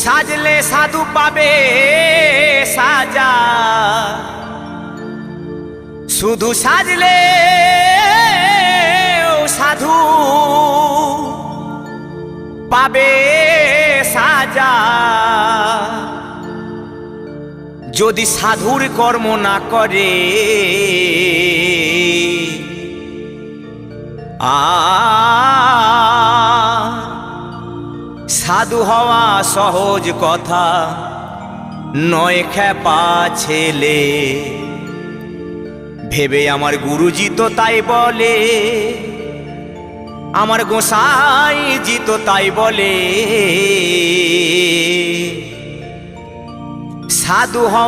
সাজলে সাধু পাবে সাজা, শুধু সাজলে সাধু পাবে সাজা। যদি সাধুর কর্ম না করে সাধু হওয়া সহজ কথা নয় খেপা ছেলে। ভেবে আমার গুরুজি তো তাই বলে, আমার গোসাই জি তো তাই বলে, সাধু হওয়া